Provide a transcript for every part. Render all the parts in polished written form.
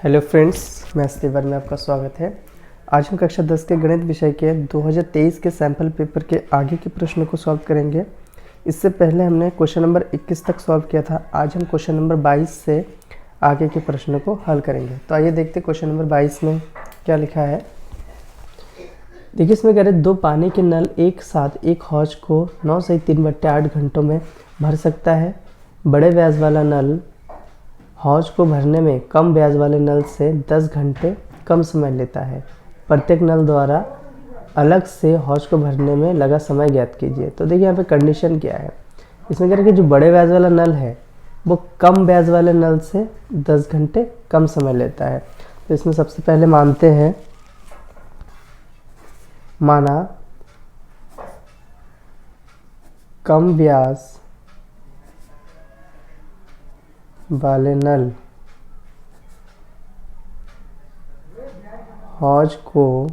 Hello friends, maths paper में आपका स्वागत है। आज हम कक्षा 10 के गणित विषय के 2023 के सैम्पल पेपर के आगे के प्रश्नों को सॉल्व करेंगे। इससे पहले हमने क्वेश्चन नंबर 21 तक सॉल्व किया था। आज हम क्वेश्चन नंबर 22 से आगे के प्रश्नों को हल करेंगे। तो आइए देखते हैं क्वेश्चन नंबर 22 में क्या लिखा है। देखिए, इसमें कह रहे दो पानी के नल एक साथ एक हौज को 9 से 3/8 घंटों में भर सकता है। बड़े व्यास वाला नल हौज को भरने में कम ब्याज वाले नल से 10 घंटे कम समय लेता है। प्रत्येक नल द्वारा अलग से हौज को भरने में लगा समय ज्ञात कीजिए। तो देखिए यहाँ पे कंडीशन क्या है। इसमें कह रहे कि जो बड़े ब्याज वाला नल है वो कम ब्याज वाले नल से 10 घंटे कम समय लेता है। तो इसमें सबसे पहले मानते हैं, माना कम ब्याज वाले नल हौज को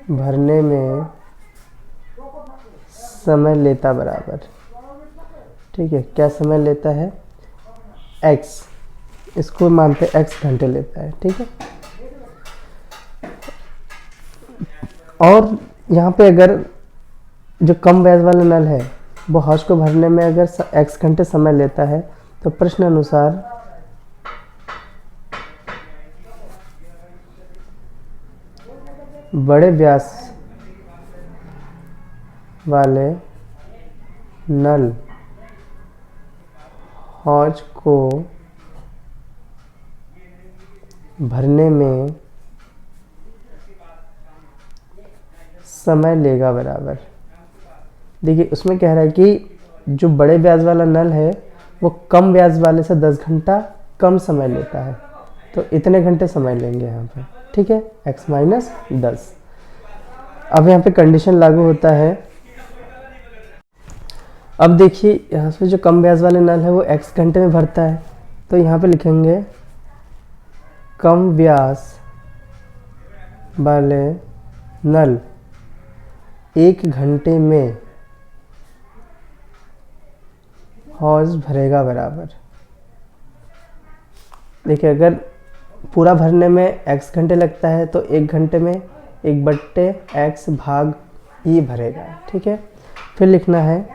भरने में समय लेता बराबर, ठीक है। क्या समय लेता है? x, इसको मानते हैं x घंटे लेता है, ठीक है। और यहाँ पे अगर जो कम ब्याज वाला नल है वो हौज को भरने में अगर x घंटे समय लेता है तो प्रश्न अनुसार बड़े व्यास वाले नल हौज को भरने में समय लेगा बराबर। देखिए उसमें कह रहा है कि जो बड़े ब्याज वाला नल है वो कम ब्याज वाले से 10 घंटा कम समय लेता है, तो इतने घंटे समय लेंगे यहाँ पे, ठीक है, x माइनस 10। अब यहाँ पे कंडीशन लागू होता है। अब देखिए यहाँ पे जो कम ब्याज वाले नल है वो x घंटे में भरता है, तो यहाँ पे लिखेंगे कम ब्याज वाले नल 1 घंटे में हौज भरेगा बराबर। देखिए अगर पूरा भरने में x घंटे लगता है तो 1 घंटे में 1/x भाग ई भरेगा, ठीक है। फिर लिखना है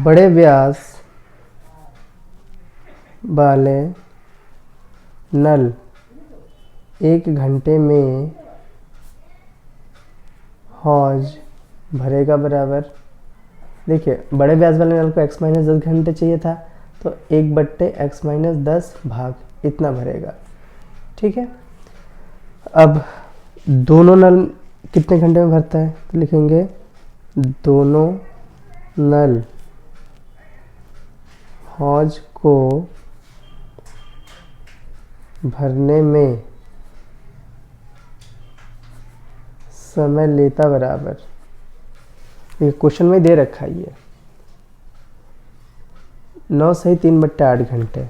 बड़े व्यास वाले नल 1 घंटे में हौज भरेगा बराबर। देखिए बड़े ब्याज वाले नल को x माइनस 10 घंटे चाहिए था, तो 1/x माइनस 10 भाग इतना भरेगा, ठीक है। अब दोनों नल कितने घंटे में भरता है, तो लिखेंगे दोनों नल हौज को भरने में समय लेता बराबर। ये क्वेश्चन में दे रखा है, ये 9 से 3/8 घंटे,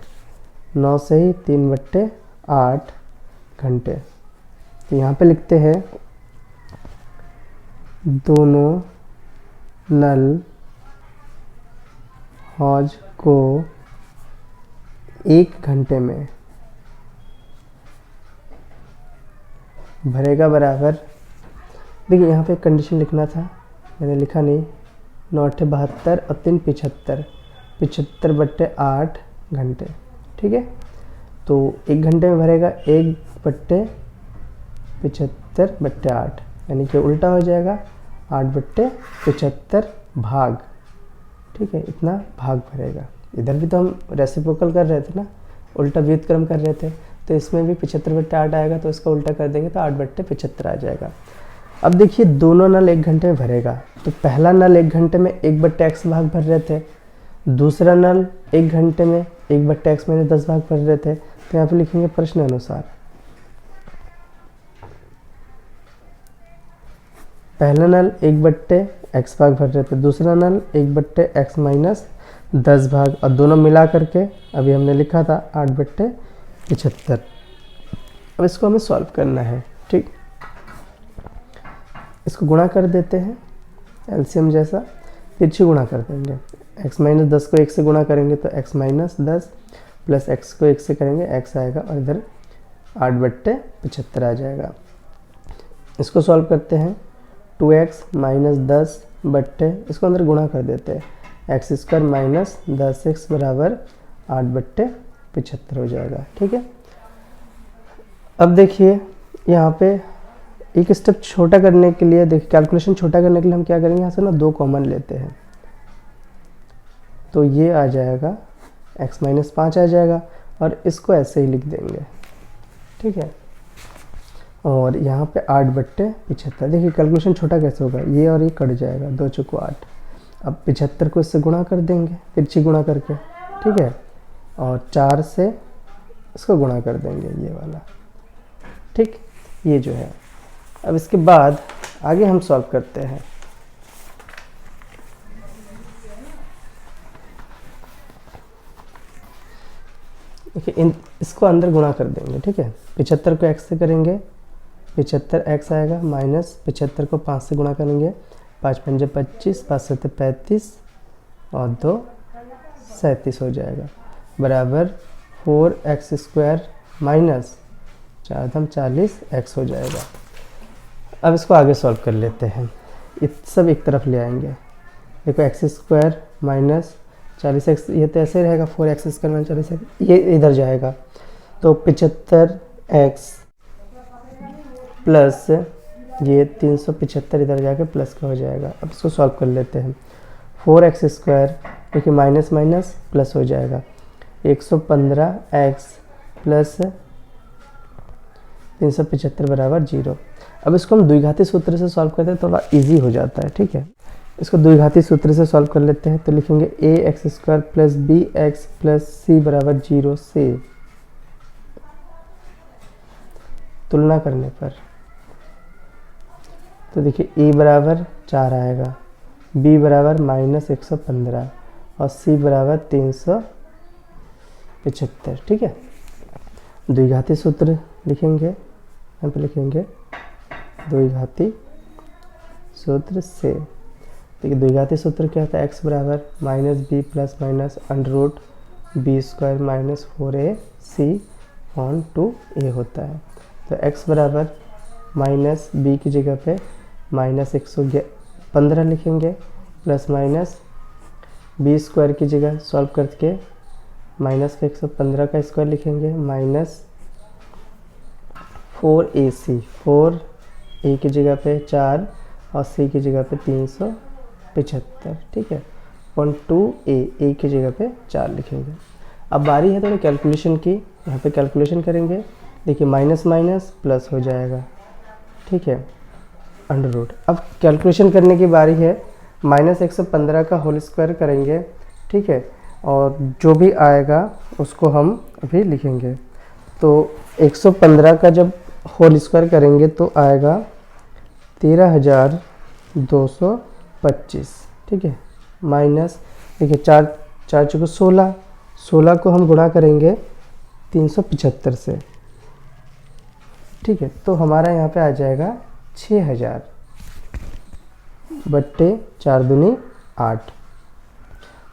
9 से 3/8 घंटे। तो यहाँ पे लिखते हैं दोनों नल हौज को 1 घंटे में भरेगा बराबर। देखिए यहाँ पे कंडीशन लिखना था, मैंने लिखा नहीं। 9 × 72 और 3 × 75 घंटे, ठीक है। तो 1 घंटे में भरेगा 1/75/8, यानी कि उल्टा हो जाएगा 8/75 भाग, ठीक है, इतना भाग भरेगा। इधर भी तो हम रेसिप्रोकल कर रहे थे ना, उल्टा व्युत्क्रम कर रहे थे, तो इसमें भी 75/8 आएगा, तो इसका उल्टा कर देंगे तो 8/75 आ जाएगा। अब देखिए दोनों नल 1 घंटे में भरेगा, तो पहला नल 1 घंटे में 1/x भाग भर रहे थे, दूसरा नल 1 घंटे में 1/x माइनस 10 भाग भर रहे थे। तो यहाँ पे लिखेंगे प्रश्न अनुसार पहला नल 1/x भाग भर रहे थे, दूसरा नल 1/x माइनस 10 भाग, और दोनों मिला करके अभी हमने लिखा था 8/75। अब इसको हमें सॉल्व करना है, ठीक। इसको गुणा कर देते हैं एलसीएम जैसा। तिरछी गुणा कर देंगे। x माइनस 10 को 1 से गुणा करेंगे तो x माइनस 10 प्लस x को 1 से करेंगे x आएगा और इधर 8/75 आ जाएगा। इसको सॉल्व करते हैं। 2x माइनस 10 बट्टे इसको अंदर गुणा कर देते हैं, एक्स स्क्वायर माइनस 10x बराबर 8/75 हो जाएगा। ठीक है, अब देखिए यहाँ पे एक स्टेप छोटा करने के लिए, देखिए कैलकुलेशन छोटा करने के लिए हम क्या करेंगे, यहाँ से ना 2 कॉमन लेते हैं तो ये आ जाएगा x माइनस 5 आ जाएगा और इसको ऐसे ही लिख देंगे। ठीक है, और यहाँ पे 8/75। देखिए कैलकुलेशन छोटा कैसे होगा, ये और ये कट जाएगा, 2 चौको 8। अब 75 को इससे गुणा कर देंगे, तिरछी गुणा करके। ठीक है, और 4 से इसको गुणा कर देंगे, ये वाला। ठीक, ये जो है। अब इसके बाद आगे हम सॉल्व करते हैं। देखिए इसको अंदर गुणा कर देंगे। ठीक है, 75 को x से करेंगे, 75x आएगा, माइनस 75 को 5 से गुणा करेंगे, 5 पंजे 25, 5 7 35 और 2 37 हो जाएगा, बराबर 4x स्क्वायर माइनस 4 दम 40x हो जाएगा। अब इसको आगे सॉल्व कर लेते हैं, सब एक तरफ ले आएंगे। देखो x स्क्वायर माइनस 40x, ये तो ऐसे रहेगा, 4x स्क्वायर माइनस 40x, ये इधर जाएगा तो 75x प्लस ये 375 इधर जाके प्लस का हो जाएगा। अब इसको सॉल्व कर लेते हैं। 4x स्क्वायर क्योंकि माइनस माइनस प्लस हो जाएगा, 115x प्लस 375 बराबर 0। अब इसको हम द्विघाती सूत्र से सॉल्व करते हैं, थोड़ा इजी हो जाता है। ठीक है, इसको द्विघाती सूत्र से सॉल्व कर लेते हैं तो लिखेंगे ax square plus bx plus c बराबर 0 से तुलना करने पर तो देखिए a बराबर 4 आएगा, b बराबर माइनस 115 और c बराबर 375। ठीक है, द्विघाती सूत्र लिखेंगे, यहाँ पे लिखेंगे द्विघाती सूत्र से। देखिए द्विघाती सूत्र क्या होता है, x बराबर minus b plus minus under root b square minus 4ac on 2a होता है। तो x बराबर माइनस बी की जगह पे माइनस 115 लिखेंगे, प्लस माइनस बी स्क्वायर की जगह सॉल्व करके माइनस का 115 का स्क्वायर लिखेंगे, माइनस 4ac, 4a की जगह पे 4 और c की जगह पे 375। ठीक है, 2a की जगह पे 4 लिखेंगे। अब बारी है थोड़ी कैलकुलेशन की, यहाँ पे कैलकुलेशन करेंगे। देखिए माइनस माइनस प्लस हो जाएगा। ठीक है, अंडर रूट। अब कैलकुलेशन करने की बारी है, माइनस 115 का होल स्क्वायर करेंगे। ठीक है, और जो भी आएगा उसको हम अभी लिखेंगे। तो 115 का जब होल स्क्वायर करेंगे तो आएगा 13,225। ठीक है, माइनस देखिए 4 चौके 16, 16 को हम गुणा करेंगे 375 से। ठीक है, तो हमारा यहाँ पे आ जाएगा 6000 बट्टे 4 दूनी 8।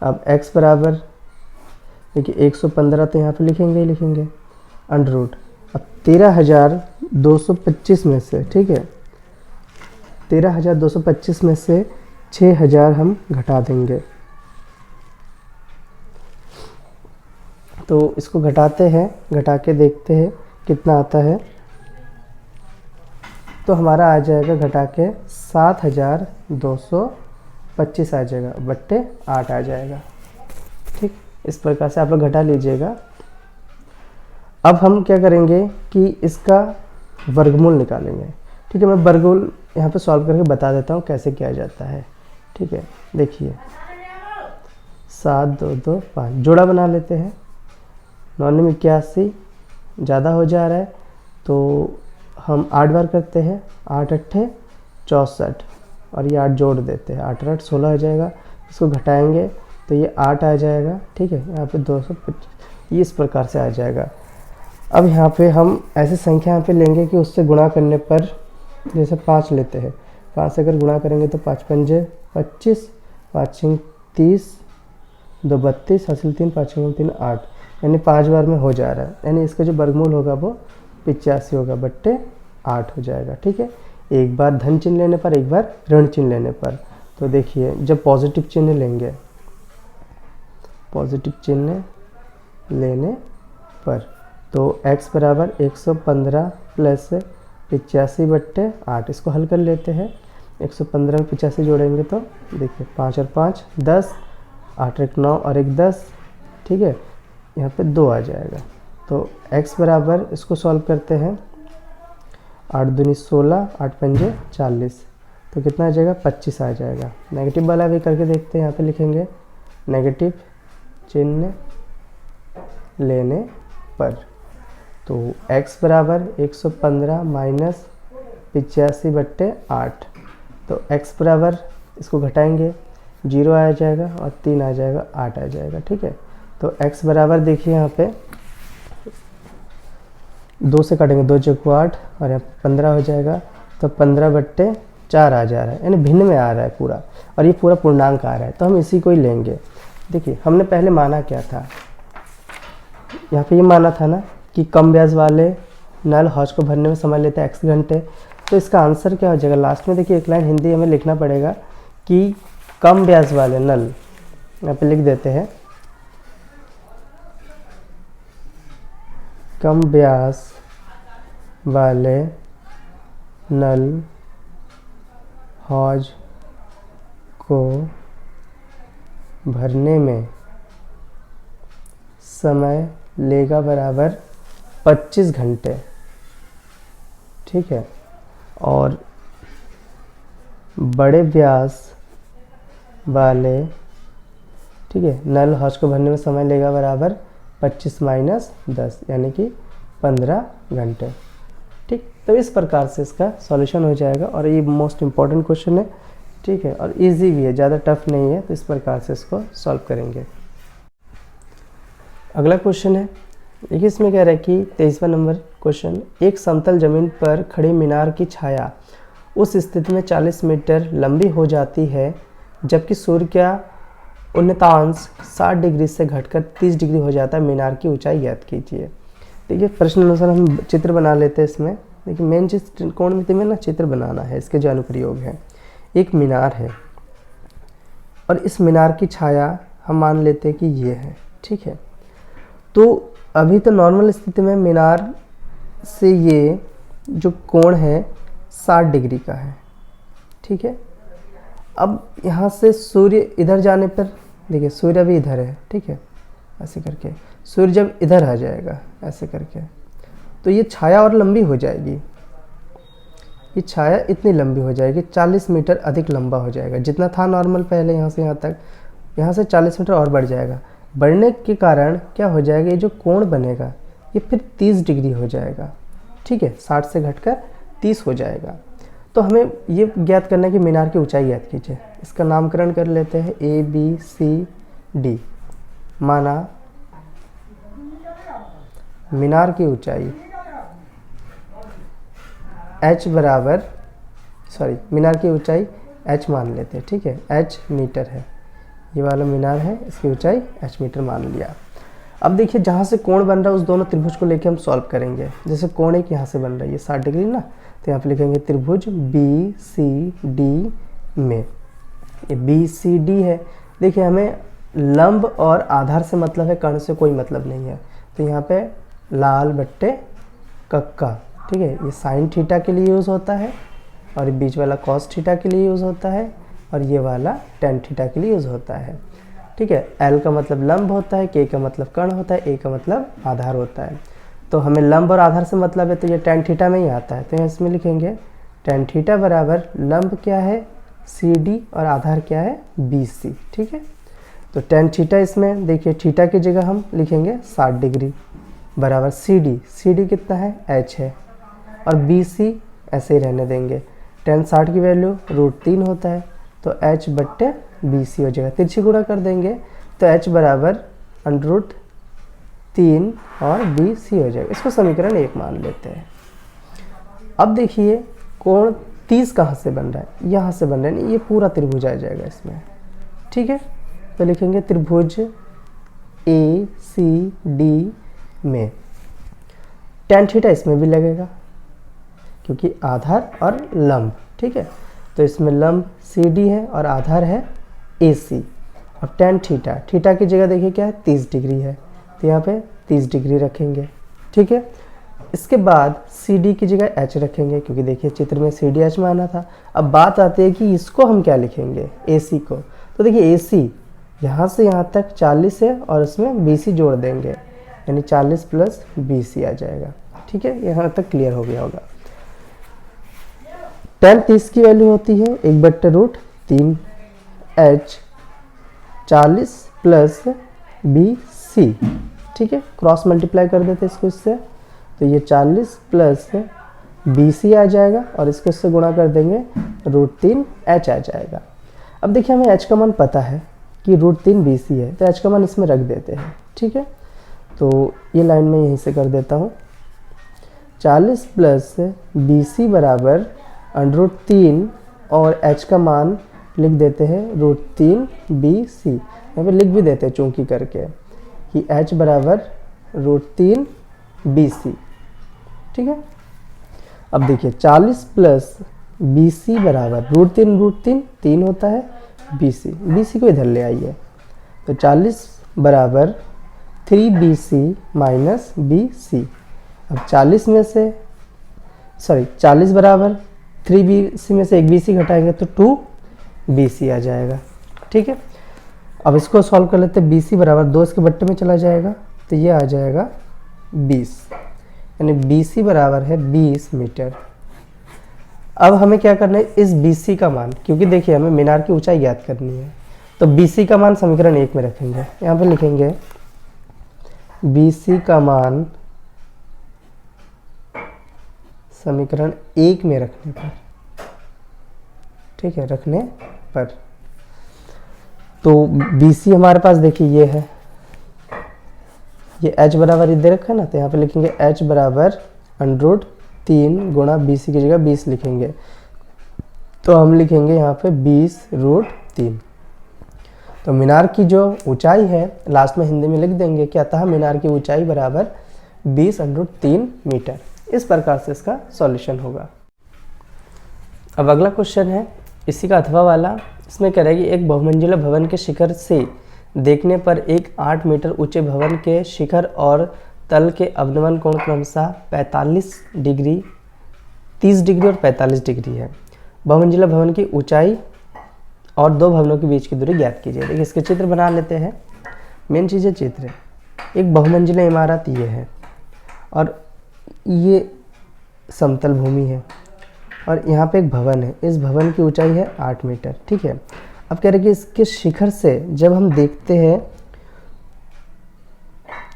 अब x बराबर देखिए 115 तो यहाँ पे लिखेंगे ही लिखेंगे, अंडर रूट। अब 13,225 में से, ठीक है, 13,225 में से 6000 हम घटा देंगे। तो इसको घटाते हैं, घटा के देखते हैं कितना आता है। तो हमारा आ जाएगा घटा के 7,225 आ जाएगा, बट्टे 8 आ जाएगा। ठीक, इस प्रकार से आप लोग घटा लीजिएगा। अब हम क्या करेंगे कि इसका वर्गमूल निकालेंगे। ठीक है, मैं वर्गमूल यहाँ पे सॉल्व करके बता देता हूँ कैसे किया जाता है। ठीक है, देखिए 7 2 2 5 जोड़ा बना लेते हैं। 9 में 81 ज़्यादा हो जा रहा है तो हम 8 बार करते हैं, 8 अट्ठे 64 और ये 8 जोड़ देते हैं, 8 8 16 हो जाएगा। इसको घटाएंगे तो ये 8 आ जाएगा। ठीक है, यहाँ पे 225, ये इस प्रकार से आ जाएगा। अब यहाँ पे हम ऐसी संख्या यहाँ पे लेंगे कि उससे गुणा करने पर, जैसे 5 लेते हैं, 5 से अगर गुणा करेंगे तो 5 पंजे 25 5 30, 2 32, हासिल 3, 5 3 8, यानी 5 बार में हो जा रहा है, यानी इसका जो वर्गमूल होगा वो 85 होगा बट्टे 8 हो जाएगा। ठीक है, एक बार धन चिन्ह लेने पर, एक बार ऋण चिन्ह लेने पर। तो देखिए जब पॉजिटिव चिन्ह लेंगे, पॉजिटिव चिन्ह लेने पर, तो x बराबर 115 प्लस 85 बट्टे 8, इसको हल कर लेते हैं। 115 में 85 जोड़ेंगे तो देखिए 5 और 5 10, 8 एक 9 और एक 10। ठीक है, यहाँ पे 2 आ जाएगा। तो x बराबर, इसको सॉल्व करते हैं, 8 दूनी 16, 8 पंजे 40, तो कितना आ जाएगा 25 आ जाएगा। नेगेटिव वाला भी करके देखते हैं, यहाँ पे लिखेंगे नेगेटिव चिन्ह लेने पर, तो x बराबर 115 माइनस 85 बट्टे 8, तो x बराबर, इसको घटाएंगे 0 आ जाएगा और 3 आ जाएगा, 8 आ जाएगा। ठीक है, तो x बराबर देखिए यहाँ पे 2 से काटेंगे, 2 चौको 8 और यहाँ 15 हो जाएगा, तो 15 बट्टे 4 आ जा रहा है, यानी भिन्न में आ रहा है पूरा, और ये पूरा पूर्णांक आ रहा है, तो हम इसी को ही लेंगे। देखिए हमने पहले माना क्या था, यहाँ पे ये माना था ना कि कम ब्याज वाले नल हौज को भरने में समय लेते हैं x घंटे, तो इसका आंसर क्या हो जाएगा, लास्ट में देखिए एक लाइन हिंदी हमें लिखना पड़ेगा कि कम ब्याज वाले नल, यहाँ पे लिख देते हैं कम ब्याज वाले नल हौज को भरने में समय लेगा बराबर 25 घंटे। ठीक है, और बड़े ब्याज वाले, ठीक है, नल हौज को भरने में समय लेगा बराबर 25 माइनस 10, यानी कि 15 घंटे। ठीक, तो इस प्रकार से इसका सॉल्यूशन हो जाएगा, और ये मोस्ट इम्पॉर्टेंट क्वेश्चन है। ठीक है, और इजी भी है, ज़्यादा टफ नहीं है, तो इस प्रकार से इसको सॉल्व करेंगे। अगला क्वेश्चन है, देखिए इसमें कह रहा है कि 23वां नंबर क्वेश्चन, एक समतल जमीन पर खड़ी मीनार की छाया उस स्थिति में 40 मीटर लंबी हो जाती है जबकि सूर्य का उन्नतांश 60 डिग्री से घटकर 30 डिग्री हो जाता है, मीनार की ऊंचाई ज्ञात कीजिए। देखिए प्रश्न अनुसार हम चित्र बना लेते हैं इसमें। देखिए मेन चीज़ त्रिकोणमिति में ना चित्र बनाना है, इसके जो अनुप्रयोग है, एक मीनार है और इस मीनार की छाया हम मान लेते हैं कि ये है। ठीक है, तो अभी तो नॉर्मल स्थिति में मीनार से ये जो कोण है 60 डिग्री का है। ठीक है, अब यहाँ से सूर्य इधर जाने पर, देखिए सूर्य भी इधर है। ठीक है, ऐसे करके सूर्य जब इधर आ जाएगा ऐसे करके, तो ये छाया और लंबी हो जाएगी, ये छाया इतनी लंबी हो जाएगी, 40 मीटर अधिक लंबा हो जाएगा। जितना था नॉर्मल पहले यहाँ से यहाँ तक, यहाँ से 40 मीटर और बढ़ जाएगा। बढ़ने के कारण क्या हो जाएगा, ये जो कोण बनेगा ये फिर 30 डिग्री हो जाएगा। ठीक है, 60 से घटकर 30 हो जाएगा। तो हमें ये ज्ञात करना है कि मीनार की ऊंचाई ज्ञात कीजिए। इसका नामकरण कर लेते हैं ABCD। माना मीनार की ऊंचाई h बराबर, मीनार की ऊंचाई h मान लेते हैं। ठीक है, h मीटर है, ये वाला मीनार है, इसकी ऊंचाई h मीटर मान लिया। अब देखिए जहाँ से कोण बन रहा है उस दोनों त्रिभुज को लेके हम सॉल्व करेंगे। जैसे कोण एक यहाँ से बन रहा है, ये 60 डिग्री ना, तो यहाँ पे लिखेंगे त्रिभुज BCD में, ये BCD है। देखिए हमें लंब और आधार से मतलब है, कर्ण से कोई मतलब नहीं है। तो यहाँ पे लाल बट्टे कक्का, ठीक है, ये साइन थीटा के लिए यूज़ होता है और ये बीच वाला कॉस थीटा के लिए यूज़ होता है और ये वाला टेन थीटा के लिए यूज़ होता है। ठीक है, L का मतलब लंब होता है, K का मतलब कर्ण होता है, A का मतलब आधार होता है। तो हमें लंब और आधार से मतलब है, तो ये टेन थीटा में ही आता है। तो इसमें लिखेंगे टेन थीटा बराबर लंब क्या है CD और आधार क्या है BC। ठीक है, तो टेन थीटा इसमें देखिए थीटा की जगह हम लिखेंगे 60 डिग्री बराबर CD कितना है H है और BC ऐसे ही रहने देंगे। टेन 60 की वैल्यू √3 होता है, तो H बट्टे BC हो जाएगा। तिरछी गुणा कर देंगे तो H बराबर √3 और BC हो जाएगा। इसको समीकरण 1 मान लेते हैं। अब देखिए कोण 30 कहाँ से बन रहा है, यहाँ से बन रहा है, ये पूरा त्रिभुज आ जाएगा इसमें। ठीक है। तो लिखेंगे त्रिभुज ए सी डी में tan थीटा इसमें भी लगेगा क्योंकि आधार और लंब, ठीक है। तो इसमें लंब सी डी है और आधार है ए सी। अब tan थीटा, थीटा की जगह देखिए क्या है 30 डिग्री है, तो यहाँ पे 30 डिग्री रखेंगे, ठीक है। इसके बाद सी डी की जगह एच रखेंगे क्योंकि देखिए चित्र में सी डी एच में आना था। अब बात आती है कि इसको हम क्या लिखेंगे, ए सी को। तो देखिए ए सी यहाँ से यहाँ तक 40 है और उसमें बी सी जोड़ देंगे, यानी 40 प्लस बी सी आ जाएगा, ठीक है। यहाँ तक क्लियर हो गया होगा। tan 30 की वैल्यू होती है 1/√3 h 40 प्लस बी सी, ठीक है। क्रॉस मल्टीप्लाई कर देते इसको इससे, तो ये 40 प्लस बी सी आ जाएगा और इसको इससे गुणा कर देंगे √3 h आ जाएगा। अब देखिए हमें h का मान पता है कि √3 बी सी है, तो h का मान इसमें रख देते हैं, ठीक है। तो ये लाइन में यहीं से कर देता हूँ, 40 प्लस बी सी बराबर √3 और h का मान लिख देते हैं √3 बी सी। यहाँ पे लिख भी देते हैं चौकी करके कि h बराबर √3 बी सी, ठीक है। अब देखिए 40 प्लस बी सी बराबर √3 3 होता है, बी सी को इधर ले आइए, तो 40 बराबर 3 b c minus b c. अब 40 में से 40 बराबर 3 बी सी में से 1 बी सी घटाएंगे तो 2 बी सी आ जाएगा, ठीक है। अब इसको सॉल्व कर लेते हैं, बी सी बराबर 2 इसके बट्टे में चला जाएगा तो ये आ जाएगा 20, यानी बी सी बराबर है 20 मीटर। अब हमें क्या करना है, इस बी सी का मान, क्योंकि देखिए हमें मीनार की ऊंचाई ज्ञात करनी है, तो बी सी का मान समीकरण 1 में रखेंगे। यहाँ पे लिखेंगे बी सी का मान समीकरण 1 में रखने पर, ठीक है, रखने पर। तो बी सी हमारे पास देखिए ये है, ये h बराबर इधर रखा ना, तो यहाँ पे लिखेंगे h बराबर √3 गुणा बी सी की जगह 20 लिखेंगे, तो हम लिखेंगे यहाँ पे 20√3। तो मीनार की जो ऊंचाई है लास्ट में हिंदी में लिख देंगे कि अतः मीनार की ऊंचाई बराबर 20√3 मीटर। इस प्रकार से इसका सॉल्यूशन होगा। अब अगला क्वेश्चन है इसी का अथवा वाला। इसमें कह रहा है कि एक बहुमंजिला भवन के शिखर से देखने पर एक 8 मीटर ऊंचे भवन के शिखर और तल के अवनमन कोण क्रमशः 45 डिग्री, 30 डिग्री और 45 डिग्री है। बहुमंजिला भवन की ऊंचाई और दो भवनों के बीच की दूरी ज्ञात कीजिए। देखिए इसके चित्र बना लेते हैं। मेन चीज़ है चित्र। एक बहुमंजिला इमारत ये है और ये समतल भूमि है और यहाँ पे एक भवन है। इस भवन की ऊंचाई है 8 मीटर, ठीक है। अब कह रहे कि इसके शिखर से जब हम देखते हैं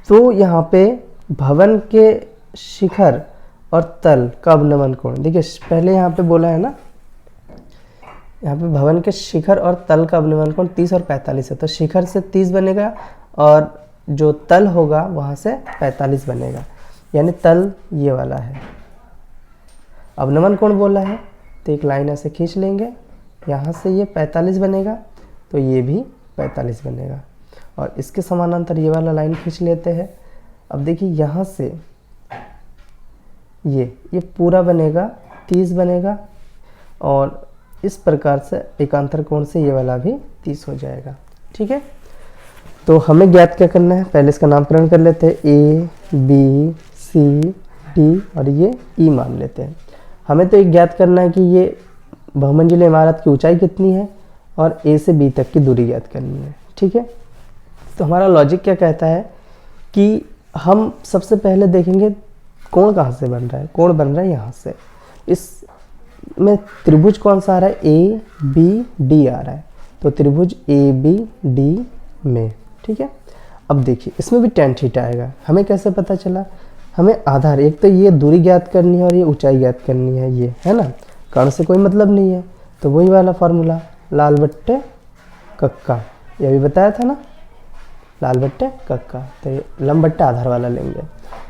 तो यहाँ पे भवन के शिखर और तल का अवनमन कोण, देखिए पहले यहाँ पे बोला है ना, यहाँ पे भवन के शिखर और तल का अवनमन कोण 30 और 45 है, तो शिखर से 30 बनेगा और जो तल होगा वहाँ से 45 बनेगा, यानी तल ये वाला है। अवनमन कोण बोला है तो एक लाइन ऐसे खींच लेंगे, यहाँ से ये 45 बनेगा तो ये भी 45 बनेगा और इसके समानांतर ये वाला लाइन खींच लेते हैं। अब देखिए यहाँ से ये पूरा बनेगा 30 बनेगा और इस प्रकार से एकांतर कोण से ये वाला भी 30 हो जाएगा, ठीक है। तो हमें ज्ञात क्या करना है, पहले इसका नामकरण कर लेते हैं, ए बी सी डी और ये ई मान लेते हैं। हमें तो एक ज्ञात करना है कि ये बहुमंजिला इमारत की ऊंचाई कितनी है और ए से बी तक की दूरी ज्ञात करनी है, ठीक है। तो हमारा लॉजिक क्या कहता है कि हम सबसे पहले देखेंगे कोण कहाँ से बन रहा है। कोण बन रहा है यहाँ से, इसमें त्रिभुज कौन सा आ रहा है, ए बी डी आ रहा है, तो त्रिभुज ए बी डी में, ठीक है। अब देखिए इसमें भी tan थीटा आएगा। हमें कैसे पता चला, हमें आधार, एक तो ये दूरी ज्ञात करनी है और ये ऊंचाई ज्ञात करनी है, ये है ना, कर्ण से कोई मतलब नहीं है, तो वही वाला फॉर्मूला लाल बट्टे कक्का, ये भी बताया था ना, लाल बट्टे कक्का, तो ये लंब बट्टे आधार वाला लेंगे।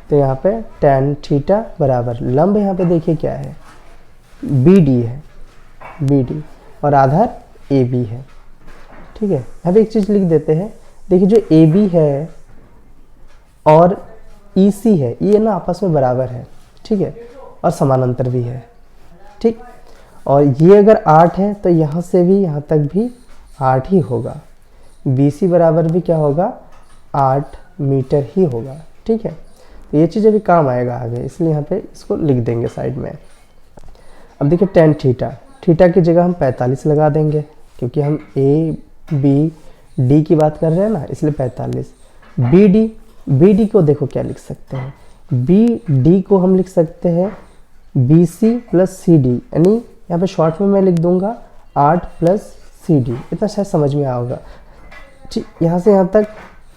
तो यहाँ पे tan थीटा बराबर लंब, यहाँ पे देखिए क्या है, बी डी है, बी डी, और आधार ए बी है, ठीक है। अब एक चीज़ लिख देते हैं, देखिए जो ए बी है और ई सी है ये ना आपस में बराबर है, ठीक है, और समानांतर भी है, ठीक। और ये अगर 8 है तो यहाँ से भी यहाँ तक भी 8 ही होगा। बी सी बराबर भी क्या होगा, 8 मीटर ही होगा, ठीक है। तो ये चीज़ अभी काम आएगा आगे, इसलिए यहाँ पे इसको लिख देंगे साइड में। अब देखिए टेन थीटा, थीटा की जगह हम 45 लगा देंगे, क्योंकि हम ए बी डी की बात कर रहे हैं ना, इसलिए 45। बी डी को देखो क्या लिख सकते हैं, बी डी को हम लिख सकते हैं b c plus c d, यानी यहाँ पे शॉर्ट में मैं लिख दूंगा 8 प्लस सी डी, इतना शायद समझ में आओगा, ठीक। यहाँ से यहाँ तक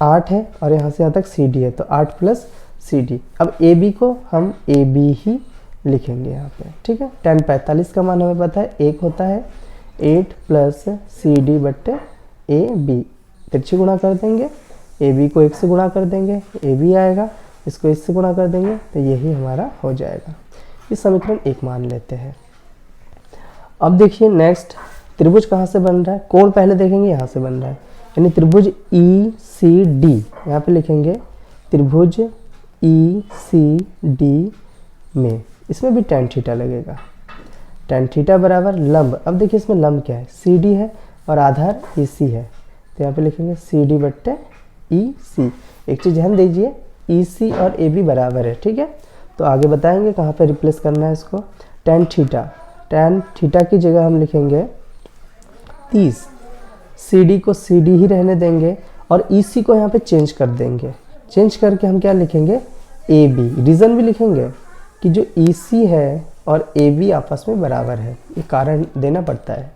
8 है और यहाँ से यहाँ तक सी डी है, तो 8 प्लस सी डी। अब ए बी को हम ए बी ही लिखेंगे यहाँ पे, ठीक है। 10 45 का मान हमें पता है 1 होता है, 8 प्लस सी डी बट्टे ए बी, तिरछी गुणा कर देंगे, ए बी को 1 से गुणा कर देंगे, ए बी आएगा, इसको इससे गुणा कर देंगे, तो यही हमारा हो जाएगा। इस समीकरण 1 मान लेते हैं। अब देखिए नेक्स्ट, त्रिभुज कहाँ से बन रहा है, कोण पहले देखेंगे यहाँ से बन रहा है, यानी त्रिभुज ई सी डी, यहाँ पे लिखेंगे त्रिभुज ई सी डी में, इसमें भी tan थीटा लगेगा, tan थीटा बराबर लंब। अब देखिए इसमें लंब क्या है, सी डी है और आधार ई सी है, तो यहाँ पे लिखेंगे सी डी बट्टे ई सी। एक चीज़ ध्यान दीजिए, ई सी और ए बी बराबर है, ठीक है। तो आगे बताएंगे कहाँ पे रिप्लेस करना है इसको। tan थीटा की जगह हम लिखेंगे 30, सी डी को सी डी ही रहने देंगे और ई सी को यहाँ पे चेंज कर देंगे, चेंज करके हम क्या लिखेंगे ए बी। रीज़न भी लिखेंगे कि जो ई सी है और ए बी आपस में बराबर है, ये कारण देना पड़ता है,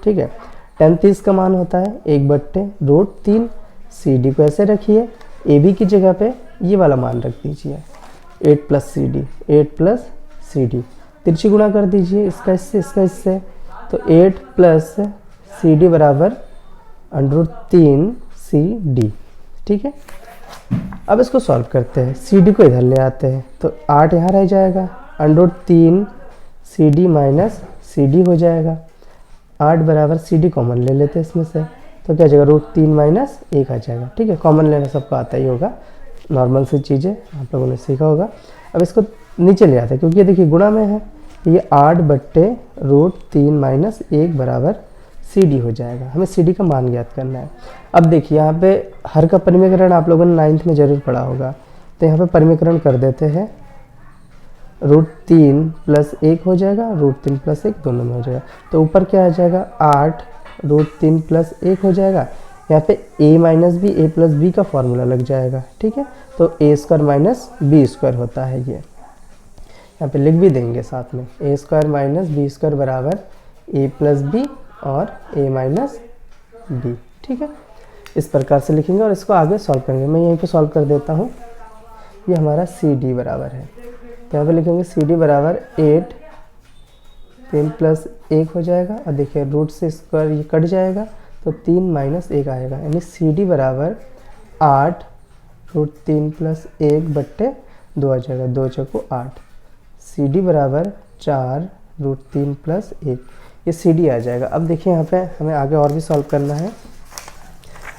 ठीक है। tan 30 का मान होता है 1/√3, सी डी को ऐसे रखिए, ए बी की जगह पे ये वाला मान रख दीजिए 8 प्लस सी डी, तिरछी गुणा कर दीजिए, इसका इससे, तो 8 प्लस सी डी बराबर √3 सी डी, ठीक है। अब इसको सॉल्व करते हैं, सी डी को इधर ले आते हैं, तो 8 यहाँ रह जाएगा, √3 c d minus c d हो जाएगा, 8 बराबर सी डी कॉमन ले लेते हैं इसमें से, तो क्या जाएगा √3 माइनस 1 आ जाएगा, ठीक है। कॉमन लेना सबको आता ही होगा, नॉर्मल सी चीज़ें आप लोगों ने सीखा होगा। अब इसको नीचे ले आते हैं, क्योंकि ये देखिए गुणा में है, ये 8/√3 माइनस 1 बराबर सी डी हो जाएगा। हमें सी डी का मान ज्ञात करना है। अब देखिए यहाँ पे हर का परिमीकरण आप लोगों ने 9th में जरूर पढ़ा होगा, तो यहाँ पे परिमीकरण कर देते हैं, √3 प्लस 1 हो जाएगा, √3 प्लस 1 दोनों में हो जाएगा, तो ऊपर क्या आ जाएगा 8 √3 प्लस 1 हो जाएगा। यहाँ पे a minus b, a plus b का फॉर्मूला लग जाएगा, ठीक है। तो a² माइनस b² होता है ये, यहाँ पे लिख भी देंगे साथ में, a² माइनस b² बराबर a प्लस बी और a माइनस बी, ठीक है। इस प्रकार से लिखेंगे और इसको आगे सॉल्व करेंगे। मैं यहीं पे सॉल्व कर देता हूँ, ये हमारा सी डी बराबर है, तो यहाँ पे लिखेंगे सी डी बराबर 8, 3 प्लस 1 हो जाएगा, और देखिए रूट से स्क्वायर ये कट जाएगा, तो 3 माइनस 1 आएगा, यानी सी डी बराबर 8 √3 प्लस 1/2 आ जाएगा, 2 चौको 8, सी डी बराबर 4 √3 प्लस 1, ये सी डी आ जाएगा। अब देखिए यहाँ पे हमें आगे और भी सॉल्व करना है।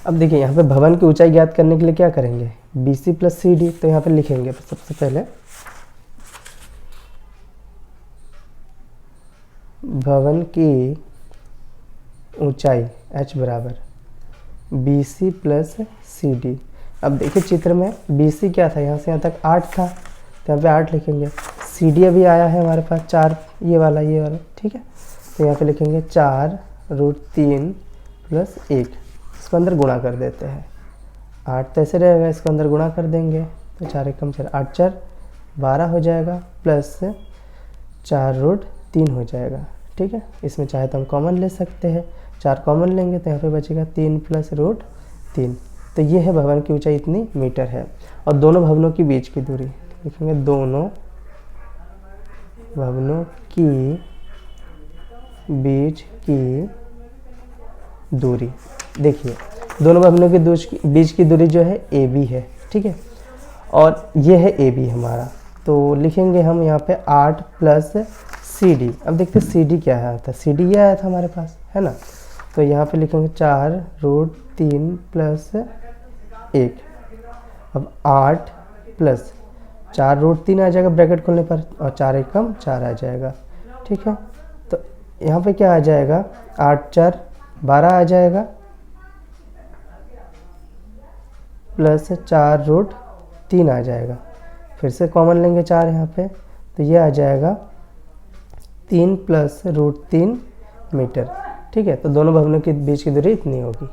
अब देखिए यहाँ पे भवन की ऊंचाई ज्ञात करने के लिए क्या करेंगे, b c plus c d, तो यहाँ पे लिखेंगे सबसे पहले भवन की ऊंचाई h बराबर b c plus c d. अब देखिए चित्र में बी सी क्या था, यहाँ से यहाँ तक 8 था, तो यहाँ पे 8 लिखेंगे, सी डी अभी आया है हमारे पास 4, ये वाला, ठीक है। तो यहाँ पे लिखेंगे 4 √3 प्लस 1, इसको अंदर गुणा कर देते हैं, 8 तो ऐसे रहेगा, इसको अंदर गुणा कर देंगे, तो 4 एकम 4, 8 4 12 हो जाएगा, प्लस 4 √3 हो जाएगा, ठीक है। इसमें चाहे तो हम कॉमन ले सकते हैं, 4 कॉमन लेंगे तो यहाँ पे बचेगा 3 प्लस √3, तो ये है भवन की ऊंचाई इतनी मीटर है। और दोनों भवनों के बीच की दूरी लिखेंगे, दोनों भवनों की बीच की दूरी, देखिए दोनों भवनों के बीच की दूरी जो है ए बी है, ठीक है, और ये है ए बी हमारा, तो लिखेंगे हम यहाँ पे 8 प्लस सी डी। अब देखते हैं सी डी क्या है, सी डी ये आया था हमारे पास, है ना, तो यहाँ पे लिखेंगे 4√3 प्लस 1। अब 8 प्लस 4√3 आ जाएगा ब्रैकेट खोलने पर, और 4 एकम 4 आ जाएगा। ठीक है, तो यहाँ पे क्या आ जाएगा, 8 4 12 आ जाएगा, प्लस 4√3 आ जाएगा। फिर से कॉमन लेंगे 4 यहाँ पे, तो ये आ जाएगा 3 + √3 मीटर। ठीक है, तो दोनों भवनों के बीच की दूरी इतनी होगी।